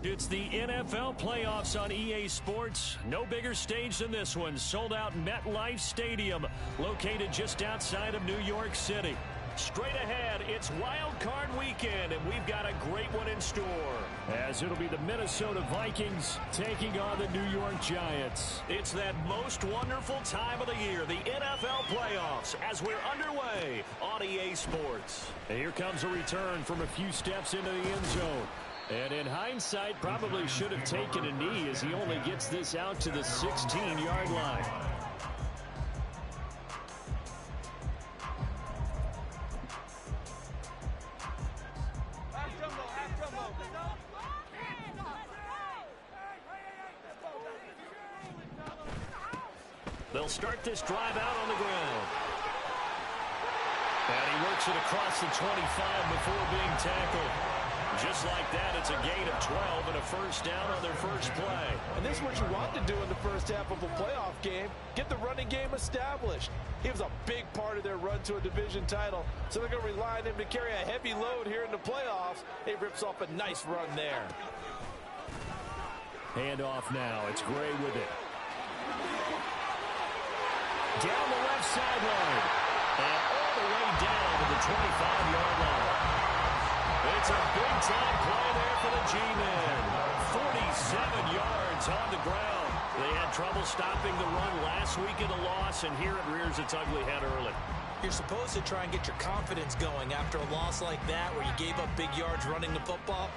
It's the NFL playoffs on EA Sports. No bigger stage than this one. Sold out MetLife Stadium, located just outside of New York City. Straight ahead, it's Wild Card Weekend, and we've got a great one in store. As it'll be the Minnesota Vikings taking on the New York Giants. It's that most wonderful time of the year, the NFL playoffs, as we're underway on EA Sports. And here comes a return from a few steps into the end zone. And in hindsight, probably should have taken a knee as he only gets this out to the 16-yard line. They'll start this drive out on the ground. And he works it across the 25 before being tackled. Just like that, it's a gain of 12 and a first down on their first play. And this is what you want to do in the first half of a playoff game. Get the running game established. He was a big part of their run to a division title, so they're going to rely on him to carry a heavy load here in the playoffs. He rips off a nice run there. Hand off now. It's Gray with it. Down the left sideline. And all the way down to the 25-yard line. It's a big-time play there for the G-Men. 47 yards on the ground. They had trouble stopping the run last week in the loss, and here it rears its ugly head early. You're supposed to try and get your confidence going after a loss like that where you gave up big yards running the football.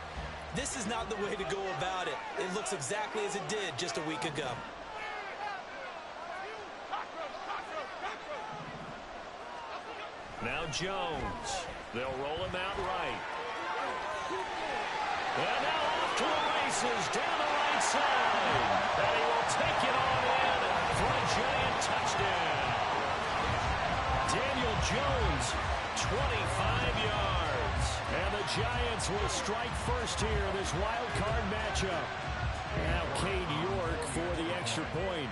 This is not the way to go about it. It looks exactly as it did just a week ago. Now Jones. They'll roll him out right. And now off to the races down the right side. And he will take it on in for a giant touchdown. Daniel Jones, 25 yards. And the Giants will strike first here in this wild card matchup. Now Cade York for the extra point.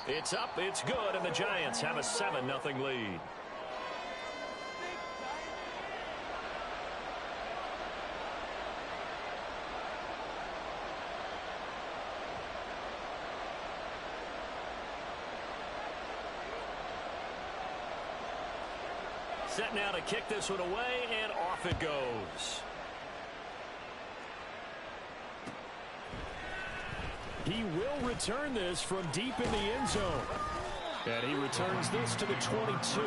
It's up, it's good, and the Giants have a 7-0 lead. Set now to kick this one away, and off it goes. He will return this from deep in the end zone. And he returns this to the 22.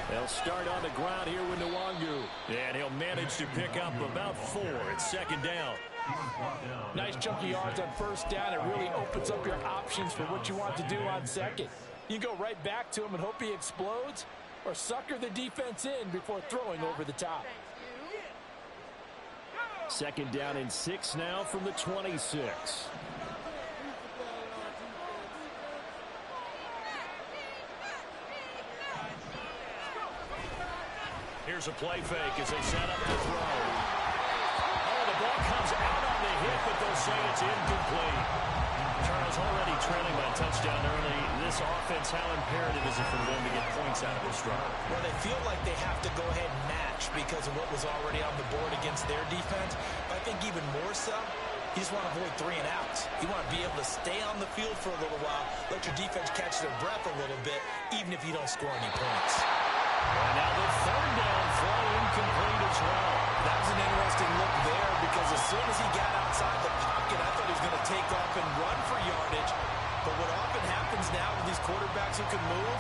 They'll start on the ground here with Nwangu. And he'll manage to pick up about 4. It's second down. Nice chunky yards on first down. It really opens up your options for what you want to do on second. You go right back to him and hope he explodes, or sucker the defense in before throwing over the top. Second down and 6 now from the 26. Here's a play fake as they set up to throw. Oh, the ball comes out on the hit, but they'll say it's incomplete. Charles already trailing by a touchdown early. This offense, how imperative is it for them to get points out of this drive? Well, they feel like they have to go ahead and match because of what was already on the board against their defense. But I think even more so, you just want to avoid 3 and outs. You want to be able to stay on the field for a little while, let your defense catch their breath a little bit, even if you don't score any points. And now the third down throw incomplete as well. That was an interesting look there because as soon as he got outside the pocket, I thought he was going to take off and run for yardage. But what often happens now with these quarterbacks who can move,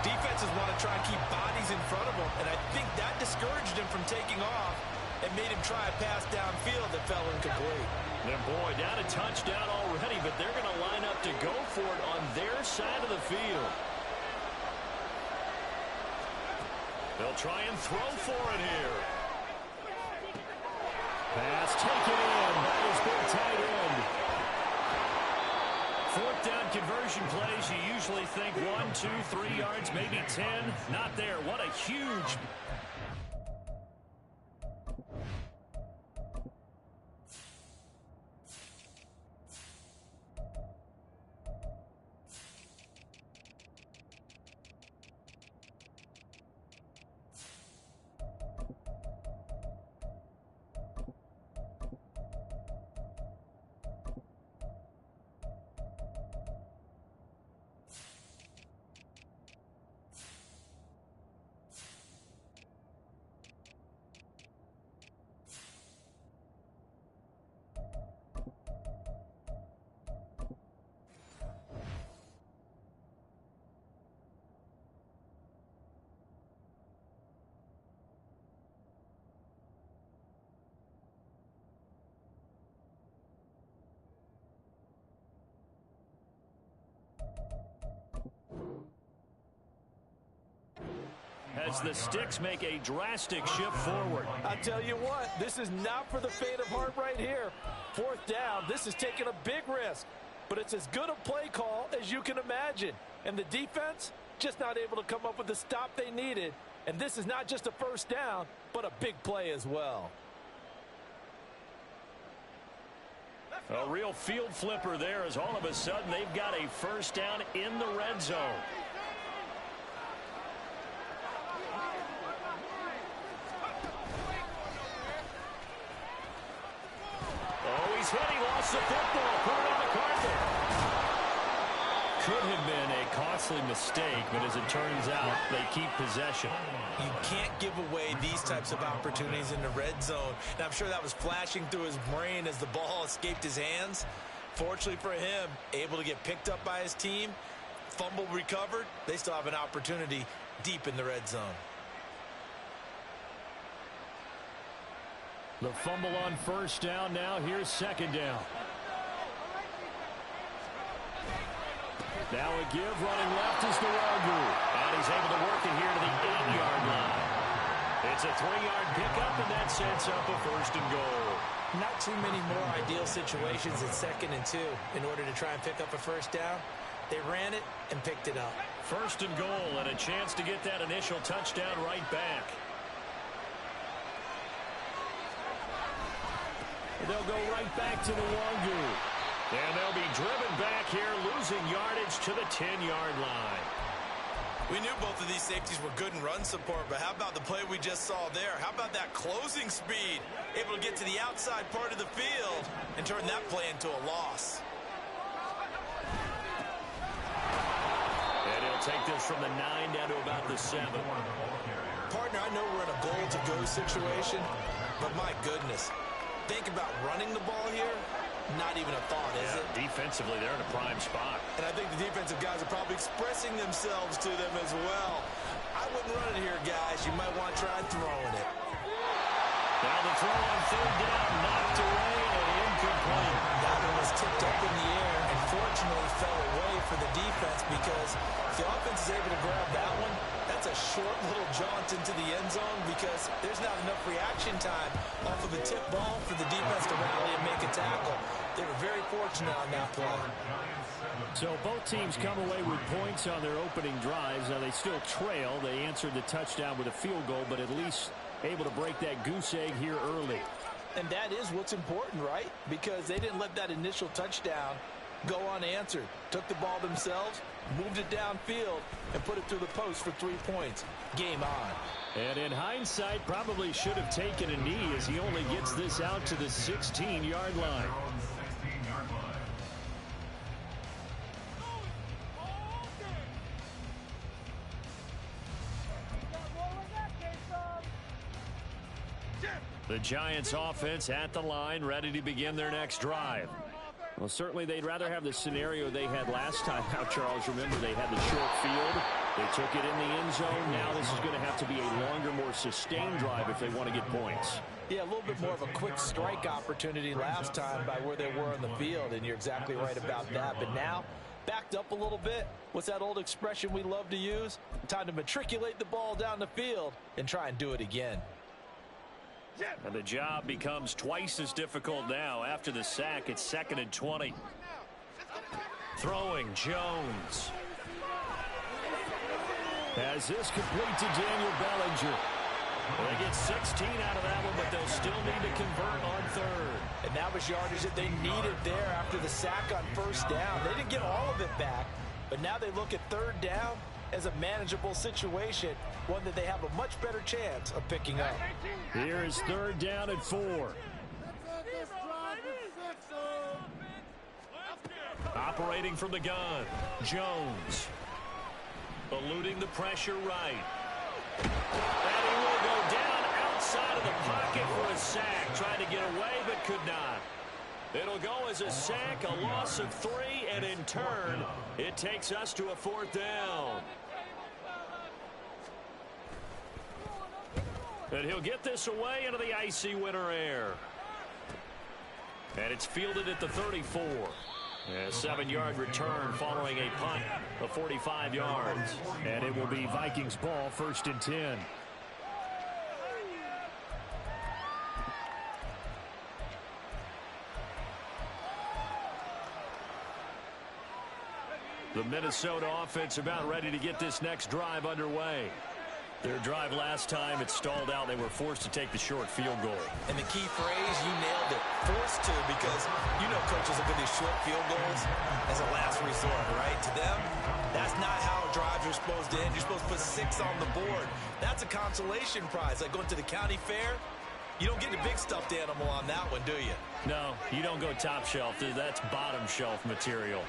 defenses want to try and keep bodies in front of them. And I think that discouraged him from taking off and made him try a pass downfield that fell incomplete. And boy, down a touchdown already, but they're going to line up to go for it on their side of the field. They'll try and throw for it here. Pass taken in by his big tight end. Fourth down conversion plays, you usually think 1, 2, 3 yards, maybe 10. Not there. What a huge... As the sticks make a drastic shift forward. I'll tell you what, this is not for the faint of heart right here. Fourth down, this is taking a big risk. But it's as good a play call as you can imagine. And the defense, just not able to come up with the stop they needed. And this is not just a first down, but a big play as well. A real field flipper there as all of a sudden they've got a first down in the red zone. He's hit, he lost the football, put it on the carpet. Could have been a costly mistake, but as it turns out, they keep possession. You can't give away these types of opportunities in the red zone. And I'm sure that was flashing through his brain as the ball escaped his hands. Fortunately for him, able to get picked up by his team, fumble recovered, they still have an opportunity deep in the red zone. The fumble on first down now. Here's second down. Now a give running left is the Wagyu. And he's able to work it here to the 8-yard line. It's a 3-yard pickup, and that sets up a first and goal. Not too many more ideal situations at 2nd and 2 in order to try and pick up a first down. They ran it and picked it up. First and goal, and a chance to get that initial touchdown right back. They'll go right back to the Wagyu. And they'll be driven back here, losing yardage to the 10-yard line. We knew both of these safeties were good in run support, but how about the play we just saw there? How about that closing speed? Able to get to the outside part of the field and turn that play into a loss. And he'll take this from the 9 down to about the 7. Partner, I know we're in a goal-to-go situation, but my goodness. Think about running the ball here. Not even a thought, is it? Defensively, they're in a prime spot. And I think the defensive guys are probably expressing themselves to them as well. I wouldn't run it here, guys. You might want to try throwing it. Now the throw on third down, knocked away and incomplete. That one was tipped up in the air and fortunately fell away for the defense because if the offense is able to grab that one, that's a short little jaunt into the end zone because there's not enough reaction time off of a tip ball for the defense to rally and make a tackle. They were very fortunate on that play. So both teams come away with points on their opening drives. Now they still trail. They answered the touchdown with a field goal, but at least able to break that goose egg here early. And that is what's important, right? Because they didn't let that initial touchdown go unanswered. Took the ball themselves, moved it downfield, and put it through the post for 3 points. Game on. And in hindsight, probably should have taken a knee as he only gets this out to the 16-yard line. The Giants offense at the line, ready to begin their next drive. Well, certainly they'd rather have the scenario they had last time out, Charles. Remember, they had the short field. They took it in the end zone. Now this is going to have to be a longer, more sustained drive if they want to get points. Yeah, a little bit more of a quick strike opportunity last time by where they were on the field, and you're exactly right about that. But now, backed up a little bit. What's that old expression we love to use? Time to matriculate the ball down the field and try and do it again. And the job becomes twice as difficult now. After the sack, it's 2nd and 20. Throwing, Jones. As this complete to Daniel Bellinger. They get 16 out of that one, but they'll still need to convert on 3rd. And that was yardage that they needed there after the sack on 1st down. They didn't get all of it back, but now they look at 3rd down as a manageable situation, one that they have a much better chance of picking up. Here is 3rd down and 4. Operating from the gun, Jones. Eluding the pressure right. And he will go down outside of the pocket for a sack. Tried to get away, but could not. It'll go as a sack, a loss of 3, and in turn, it takes us to a 4th down. And he'll get this away into the icy winter air. And it's fielded at the 34. A 7-yard return following a punt of 45 yards. And it will be Vikings ball, 1st and 10. The Minnesota offense about ready to get this next drive underway. Their drive last time, it stalled out. They were forced to take the short field goal. And the key phrase, you nailed it, forced to, because you know coaches look at these short field goals as a last resort, right? To them, that's not how drives are supposed to end. You're supposed to put 6 on the board. That's a consolation prize. Like going to the county fair, you don't get the big stuffed animal on that one, do you? No, you don't go top shelf. That's bottom shelf material.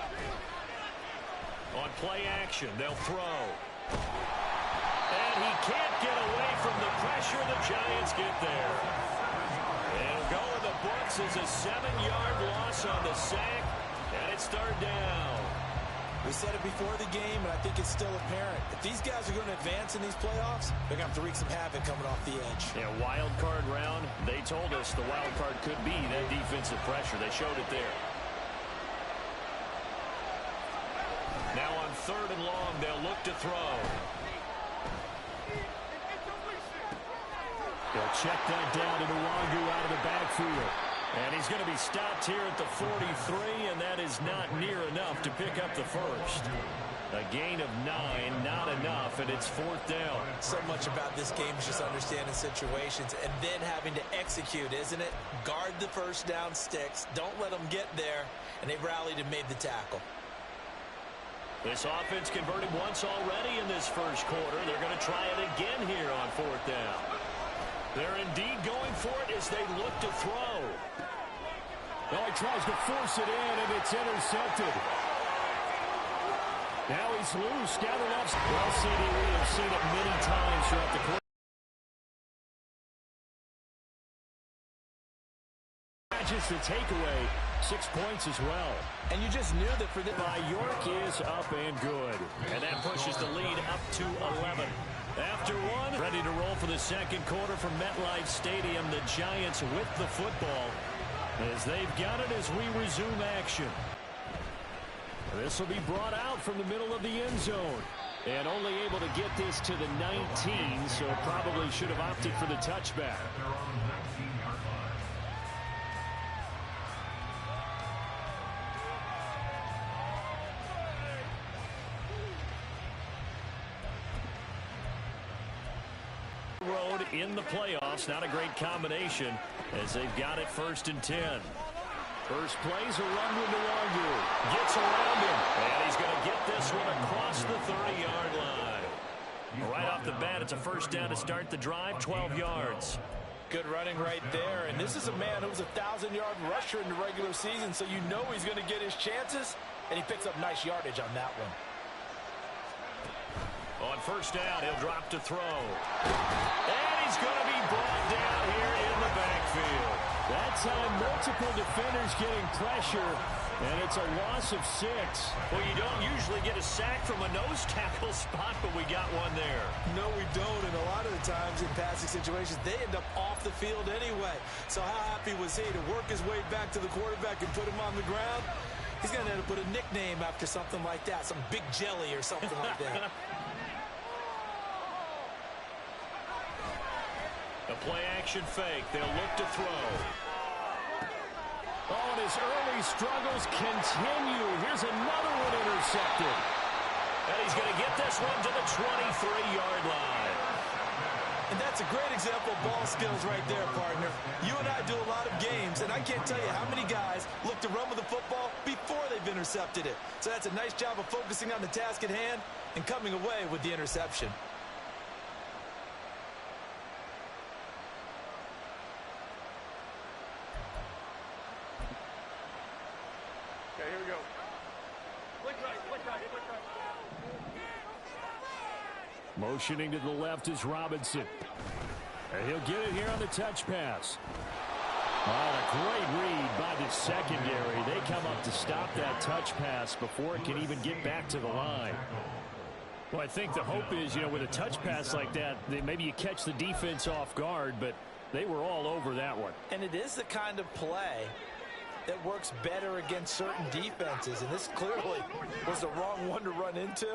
On play action, they'll throw. And he can't get away from the pressure. The Giants get there. It'll go in the books as a 7-yard loss on the sack, and it's 3rd down. We said it before the game, and I think it's still apparent. If these guys are going to advance in these playoffs, they're going to have to wreak some havoc coming off the edge. Yeah, wild card round. They told us the wild card could be that defensive pressure. They showed it there. Now on 3rd and long, they'll look to throw. They'll check that down to Nwangu out of the backfield. And he's going to be stopped here at the 43, and that is not near enough to pick up the first. A gain of 9, not enough, and it's 4th down. So much about this game is just understanding situations and then having to execute, isn't it? Guard the 1st down sticks. Don't let them get there, and they rallied and made the tackle. This offense converted once already in this 1st quarter. They're going to try it again here on 4th down. They're indeed going for it as they look to throw. Oh, he tries to force it in, and it's intercepted. Now he's loose, scattered off. Well, CD, we have seen it many times throughout the course. Just a takeaway, 6 points as well. And you just knew that for the by York is up and good. And that pushes the lead up to 11. After one, ready to roll for the 2nd quarter from MetLife Stadium. The Giants with the football as they've got it as we resume action. This will be brought out from the middle of the end zone. And only able to get this to the 19, so probably should have opted for the touchback. Road in the playoffs, not a great combination as they've got it 1st and 10. First plays a run with Nwangu. Gets around him, and he's going to get this one across the 30-yard line. Right off the bat, it's a 1st down to start the drive, 12 yards. Good running right there, and this is a man who was a 1,000-yard rusher in the regular season, so you know he's going to get his chances, and he picks up nice yardage on that one. On 1st down, he'll drop to throw. And he's going to be brought down here in the backfield. That time, multiple defenders getting pressure, and it's a loss of 6. Well, you don't usually get a sack from a nose tackle spot, but we got one there. No, we don't, and a lot of the times in passing situations, they end up off the field anyway. So how happy was he to work his way back to the quarterback and put him on the ground? He's going to end up put a nickname after something like that, some Big Jelly or something like that. A play-action fake. They'll look to throw. Oh, and his early struggles continue. Here's another one intercepted. And he's going to get this one to the 23-yard line. And that's a great example of ball skills right there, partner. You and I do a lot of games, and I can't tell you how many guys look to run with the football before they've intercepted it. So that's a nice job of focusing on the task at hand and coming away with the interception. Okay, here we go. Flick right, flick right, flick right. Motioning to the left is Robinson. And he'll get it here on the touch pass. Oh, a great read by the secondary. They come up to stop that touch pass before it can even get back to the line. Well, I think the hope is, with a touch pass like that, maybe you catch the defense off guard, but they were all over that one. And it is the kind of play that works better against certain defenses, and this clearly was the wrong one to run into.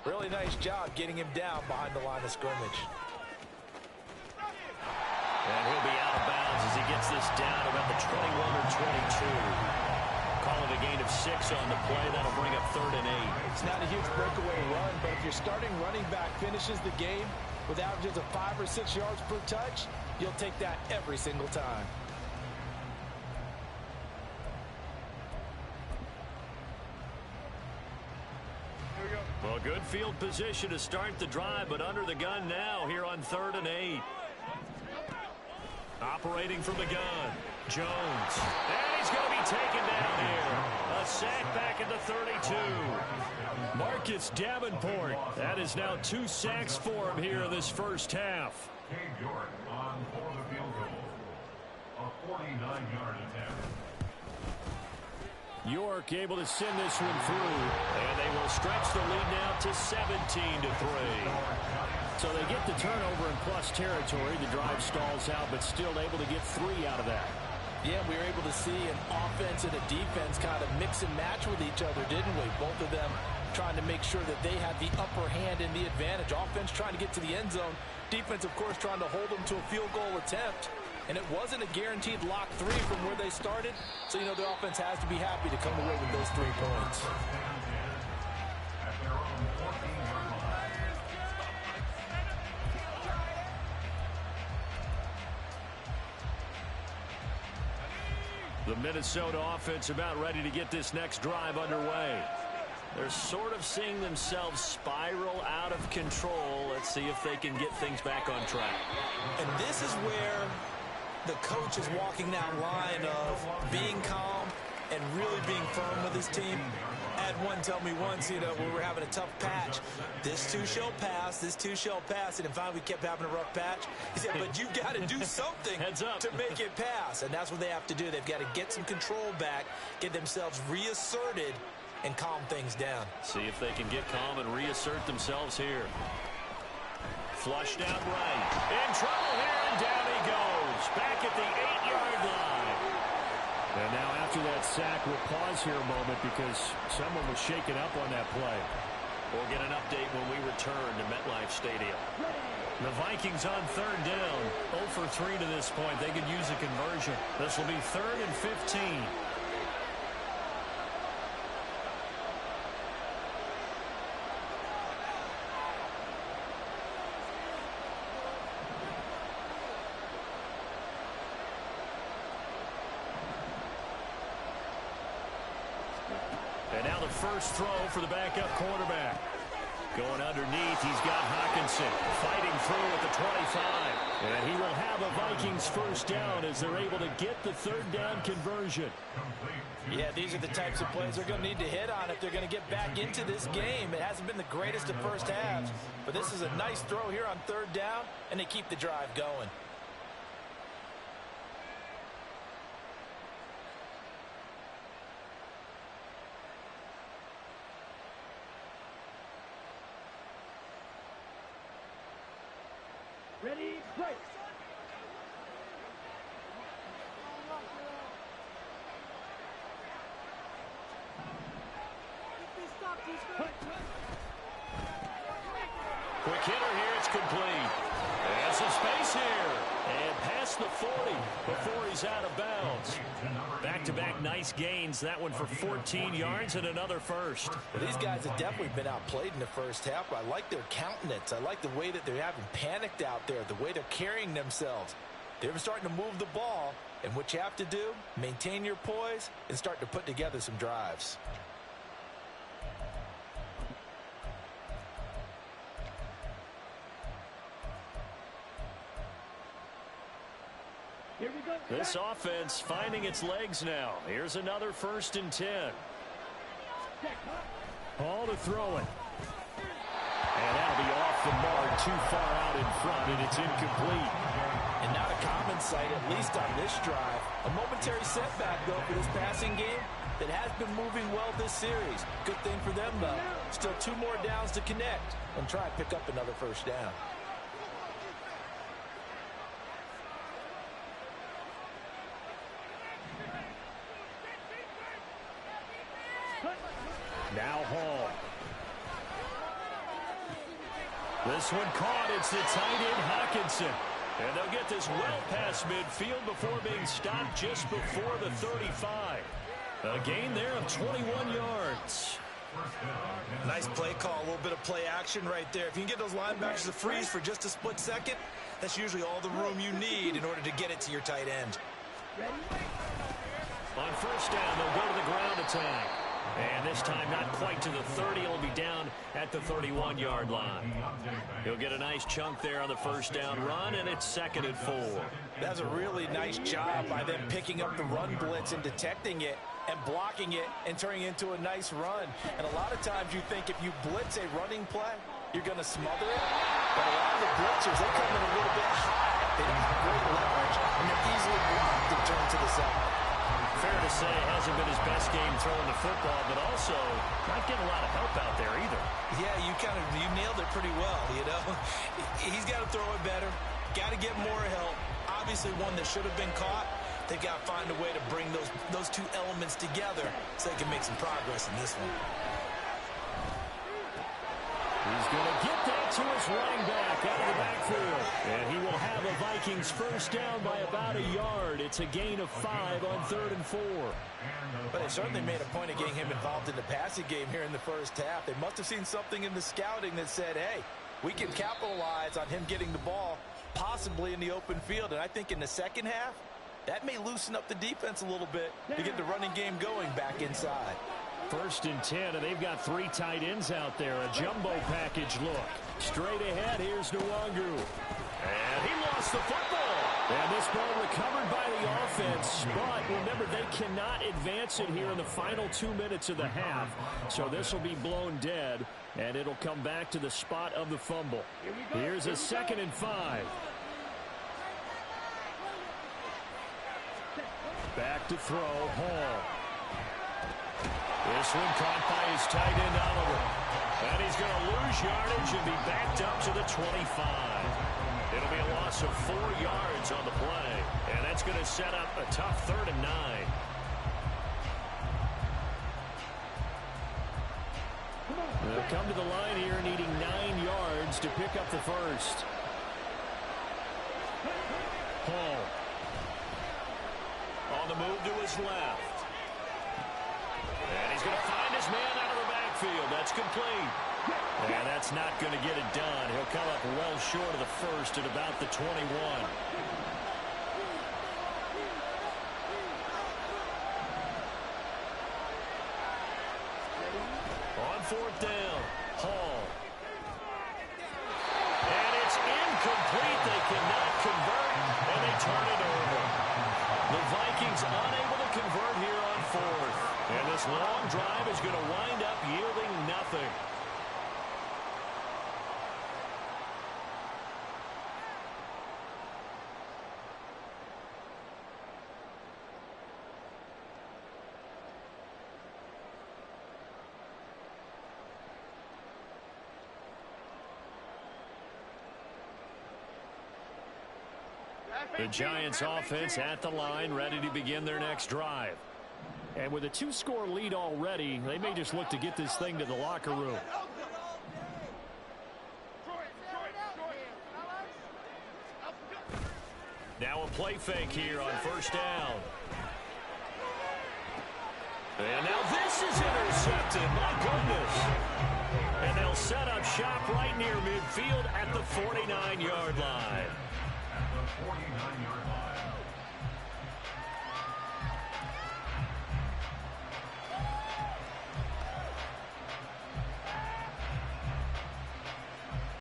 Really nice job getting him down behind the line of scrimmage. And he'll be out of bounds as he gets this down about the 21 or 22. Call it a gain of 6 on the play. That'll bring up 3rd and 8. It's not a huge breakaway run, but if your starting running back finishes the game with averages of 5 or 6 yards per touch, you'll take that every single time. Well, good field position to start the drive, but under the gun now here on 3rd and 8. Operating from the gun, Jones. And he's going to be taken down here. A sack back at the 32. Marcus Davenport. That is now 2 sacks for him here in this first half. York on for the field goal. A 49-yard attempt. York able to send this one through, and they will stretch the lead now to 17-3. So they get the turnover in plus territory. The drive stalls out, but still able to get 3 out of that. Yeah, we were able to see an offense and a defense kind of mix and match with each other, didn't we? Both of them trying to make sure that they had the upper hand and the advantage. Offense trying to get to the end zone. Defense, of course, trying to hold them to a field goal attempt. And it wasn't a guaranteed lock 3 from where they started. So, the offense has to be happy to come away with those 3 points. The Minnesota offense about ready to get this next drive underway. They're sort of seeing themselves spiral out of control. Let's see if they can get things back on track. And this is where the coach is walking that line of being calm and really being firm with his team. I had one tell me once, we were having a tough patch. This too shall pass, this too shall pass. And finally we kept having a rough patch. He said, but you got to do something Heads up. to make it pass. And that's what they have to do. They've got to get some control back, get themselves reasserted, and calm things down. See if they can get calm and reassert themselves here. Flushed out right. In trouble here, and down he goes. Back at the 8-yard line. And now after that sack, we'll pause here a moment because someone was shaken up on that play. We'll get an update when we return to MetLife Stadium. The Vikings on 3rd down. 0 for 3 to this point. They could use a conversion. This will be 3rd and 15. And now the first throw for the backup quarterback. Going underneath, he's got Hawkinson fighting through at the 25. And he will have a Vikings first down as they're able to get the 3rd down conversion. Yeah, these are the types of plays they're going to need to hit on if they're going to get back into this game. It hasn't been the greatest of first halves, but this is a nice throw here on 3rd down, and they keep the drive going. Ready, break. Quick hitter here, it's complete. And some space here. And past the 40 before he's out of bounds. Back-to-back nice gains. That one for 14 yards and another first. Well, these guys have definitely been outplayed in the first half. I like their countenance. I like the way that they haven't panicked out there, the way they're carrying themselves. They're starting to move the ball. And what you have to do, maintain your poise and start to put together some drives. This offense finding its legs now. Here's another 1st and 10. Ball to throw it. And that'll be off the mark, too far out in front, and it's incomplete. And not a common sight, at least on this drive. A momentary setback, though, for this passing game that has been moving well this series. Good thing for them, though. Still 2 more downs to connect and try and pick up another 1st down. Now Hall. This one caught. It's the tight end Hawkinson. And they'll get this well past midfield before being stopped just before the 35. A gain there of 21 yards. Nice play call, a little bit of play action right there. If you can get those linebackers to freeze for just a split second, that's usually all the room you need in order to get it to your tight end. On 1st down, they'll go to the ground attack. And this time not quite to the 30. He'll be down at the 31-yard line. He'll get a nice chunk there on the 1st down run, and it's 2nd and 4. That's a really nice job by them picking up the run blitz and detecting it and blocking it and turning it into a nice run. And a lot of times you think if you blitz a running play, you're going to smother it. But a lot of the blitzers, they come in a little bit high. They don't have great leverage, and they're easily blocked and turned to the side. Fair to say it hasn't been his best game throwing the football, but also not getting a lot of help out there either. Yeah, you nailed it pretty well, you know. He's got to throw it better, got to get more help. Obviously one that should have been caught. They've got to find a way to bring those 2 elements together so they can make some progress in this one. He's going to get that to his running back out of the backfield. And he will have a Vikings 1st down by about a yard. It's a gain of 5 on 3rd and 4. But they certainly made a point of getting him involved in the passing game here in the first half. They must have seen something in the scouting that said, hey, we can capitalize on him getting the ball possibly in the open field. And I think in the second half, that may loosen up the defense a little bit to get the running game going back inside. 1st and 10, and they've got 3 tight ends out there. A jumbo package look. Straight ahead, here's Nwangu. And he lost the football. And this ball recovered by the offense. But remember, they cannot advance it here in the final 2 minutes of the half. So this will be blown dead, and it'll come back to the spot of the fumble. Here's a 2nd and 5. Back to throw, Hall. This one caught by his tight end, Oliver. And he's going to lose yardage and be backed up to the 25. It'll be a loss of 4 yards on the play. And that's going to set up a tough 3rd and 9. They'll come to the line here needing 9 yards to pick up the 1st. Hall. On the move to his left. And he's going to find his man out of the backfield. That's complete. And that's not going to get it done. He'll come up well short of the 1st at about the 21. On 4th down, Hall. And it's incomplete. They cannot convert, and they turn it over. The Vikings unable to convert here on 4th. And this long drive is going to wind up yielding nothing. The Giants offense at the line, ready to begin their next drive. And with a 2-score lead already, they may just look to get this thing to the locker room. Now a play fake here on first down. And now this is intercepted. My goodness. And they'll set up shop right near midfield at the 49-yard line. At the 49-yard line.